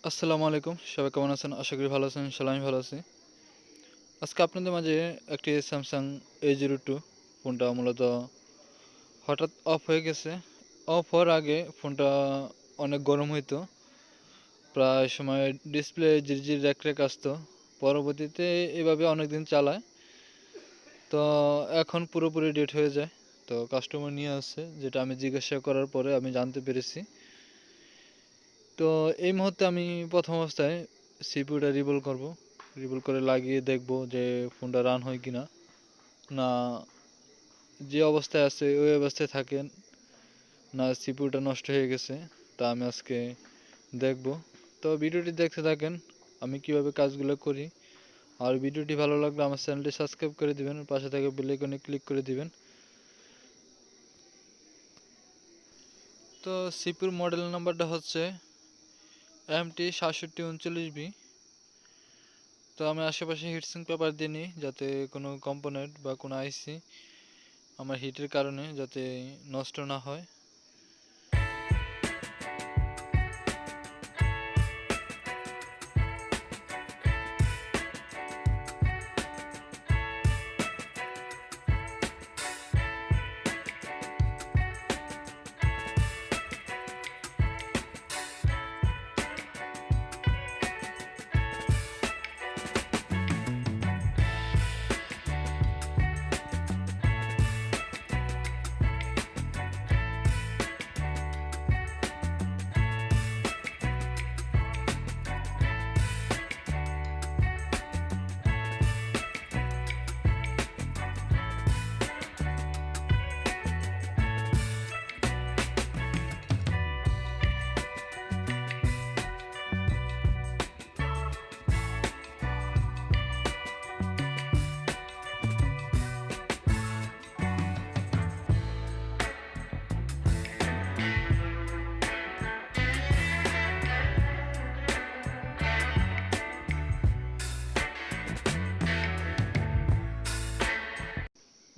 আসসালামু আলাইকুম, সবাই কেমন আছেন? আশা করি ভালো আছেন। ইনশাআল্লাহ আমি ভালো আছি। আজকে আপনাদের মাঝে একটি Samsung A02 ফোনটা মূলত হঠাৎ অফ হয়ে গেছে। অফ হওয়ার আগে ফোনটা অনেক গরম হইতো, প্রায় সময় ডিসপ্লে ঝিরঝির র্যাক আসতো। পরবর্তীতে এভাবে অনেক দিন চালায়, তো এখন পুরোপুরি ডেট হয়ে যায়। তো কাস্টমার নিয়ে আসছে, যেটা আমি জিজ্ঞাসা করার পরে আমি জানতে পেরেছি। তো এই মুহূর্তে আমি প্রথম অবস্থায় সিপিইউটা রিবুল করব। রিবুল করে লাগিয়ে দেখব যে ফোনটা রান হয় কিনা, না যে অবস্থায় আছে ওই অবস্থায় থাকে, না সিপিইউটা নষ্ট হয়ে গেছে। তা আমি আজকে দেখব। তো ভিডিওটি দেখতে থাকেন আমি কিভাবে কাজগুলো করি। আর ভিডিওটি ভালো লাগলে আমার চ্যানেলটি সাবস্ক্রাইব করে দিবেন, পাশে থাকা বেল আইকনে ক্লিক করে দিবেন। তো সিপিইউর মডেল নাম্বারটা হচ্ছে MT6739B। তো আমি আশেপাশে হিটসিং পেপার দিয়ে নিই, যাতে কোনো কম্পোনেন্ট বা কোনো আইসি আমার হিটের কারণে যাতে নষ্ট না হয়।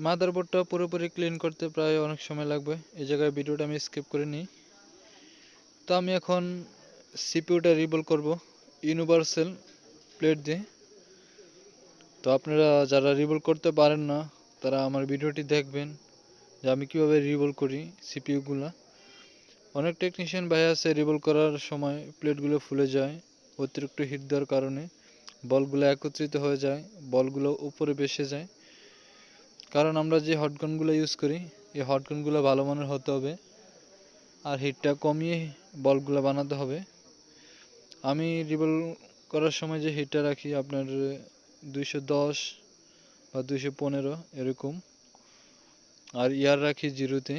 মাদারবোর্ডটা পুরোপুরি ক্লিন করতে প্রায় অনেক সময় লাগবে, এই জায়গায় ভিডিওটা আমি স্কিপ করে নিই। তো আমি এখন সিপিইউটা রিবুল করব ইউনিভার্সাল প্লেট দিয়ে। তো আপনারা যারা রিবুল করতে পারেন না, তারা আমার ভিডিওটি দেখবেন যে আমি কীভাবে রিবুল করি সিপিইউগুলো। অনেক টেকনিশিয়ান ভাই আছে রিবুল করার সময় প্লেটগুলো ফুলে যায় অতিরিক্ত হিট দেওয়ার কারণে, বলগুলো একত্রিত হয়ে যায়, বলগুলো উপরে ভেসে যায়। কারণ আমরা যে হটগানগুলো ইউজ করি, এই হটগানগুলো ভালো মানের হতে হবে, আর হিটটা কমিয়ে বলগুলো বানাতে হবে। আমি রিবল করার সময় যে হিটটা রাখি আপনার 210 বা 215 এরকম, আর ইয়ার রাখি জিরোতে।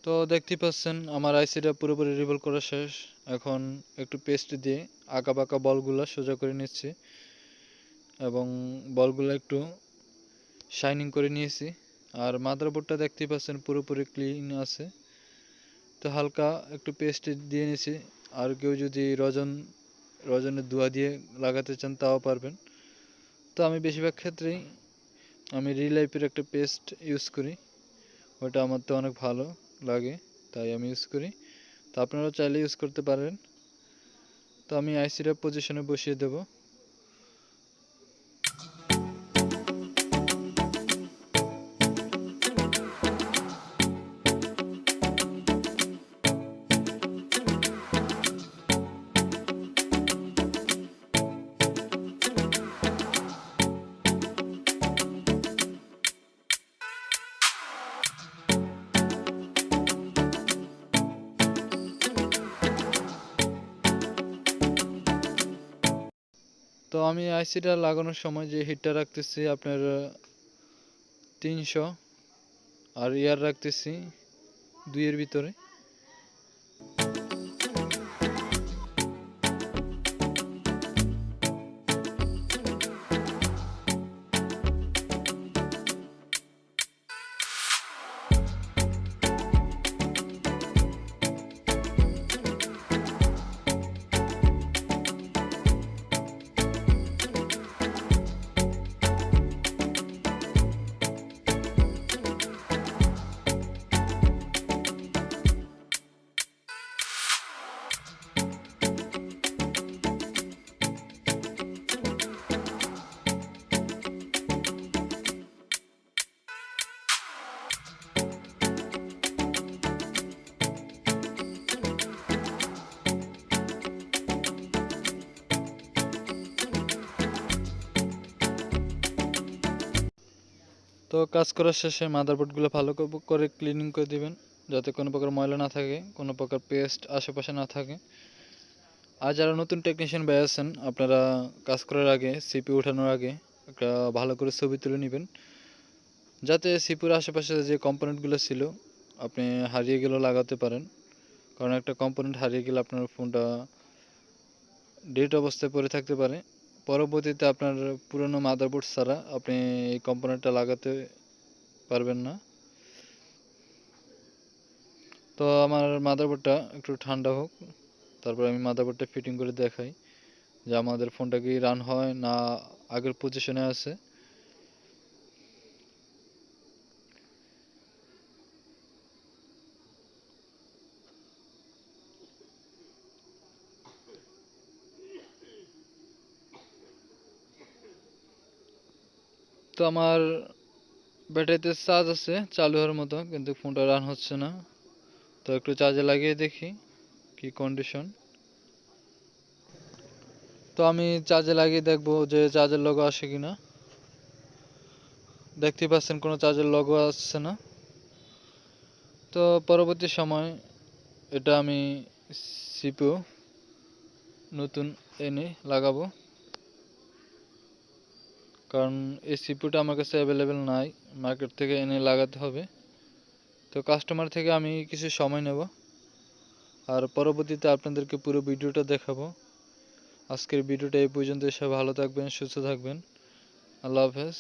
তো দেখতেই পাচ্ছেন আমার আইসিটা পুরোপুরি রিভলভ করা শেষ। এখন একটু পেস্ট দিয়ে আঁকা বাঁকা বলগুলো সোজা করে নিচ্ছি এবং বলগুলো একটু শাইনিং করে নিয়েছি। আর মাদারবোর্ডটা দেখতেই পাচ্ছেন পুরোপুরি ক্লিন আছে। তো হালকা একটু পেস্ট দিয়ে নিয়েছি। আর কেউ যদি রজনের ধোঁয়া দিয়ে লাগাতে চান তাও পারবেন। তো আমি বেশিরভাগ ক্ষেত্রেই আমি রিলাইফের একটা পেস্ট ইউজ করি, ওটা আমার তো অনেক ভালো লাগে তাই আমি ইউজ করি। তো আপনারাও চাইলে ইউজ করতে পারেন। তো আমি আইসিটা পজিশনে বসিয়ে দেব। তো আমি আইসিটা লাগানোর সময় যে হিটটা রাখতেছি আপনার 300 আর ইয়ার রাখতেছি 2 এর ভিতরে। তো কাজ করার শেষে মাদারবোর্ডগুলো ভালো করে ক্লিনিং করে দিবেন, যাতে কোনো প্রকার ময়লা না থাকে, কোনো প্রকার পেস্ট আশেপাশে না থাকে। আর যারা নতুন টেকনিশিয়ান ভাই আছেন, আপনারা কাজ করার আগে সিপি ওঠানোর আগে একটা ভালো করে ছবি তুলে নেবেন, যাতে সিপির আশেপাশে যে কম্পোনেন্টগুলো ছিল আপনি হারিয়ে গেলেও লাগাতে পারেন। কারণ একটা কম্পোনেন্ট হারিয়ে গেলে আপনার ফোনটা ডেড অবস্থায় পড়ে থাকতে পারে। পরবর্তীতে আপনার পুরনো মাদারবোর্ড ছাড়া আপনি এই কম্পোনেন্টটা লাগাতে পারবেন না। তো আমার মাদারবোর্ডটা একটু ঠান্ডা হোক, তারপর আমি মাদারবোর্ডটা ফিটিং করে দেখাই যে আমাদের ফোনটা কি রান হয় না আগের পজিশনে আছে। তো আমার ব্যাটারিতে চার্জ আছে চালু হওয়ার মতো, কিন্তু ফোনটা রান হচ্ছে না। তো একটু চার্জে লাগিয়ে দেখি কি কন্ডিশন। তো আমি চার্জে লাগিয়ে দেখবো যে চার্জের লোগো আসে কিনা। দেখতে পাচ্ছেন কোনো চার্জের লোগো আসছে না। তো পরবর্তী সময় এটা আমি সিপিইউ নতুন এনে লাগাবো, কারণ এই সিপিইউটা আমার কাছে অ্যাভেলেবেল নাই, মার্কেট থেকে এনে লাগাতে হবে। তো কাস্টমার থেকে আমি কিছু সময় নেব আর পরবর্তীতে আপনাদেরকে পুরো ভিডিওটা দেখাবো। আজকের ভিডিওটা এই পর্যন্ত। সবাই ভালো থাকবেন, সুস্থ থাকবেন। আল্লাহ হাফেজ।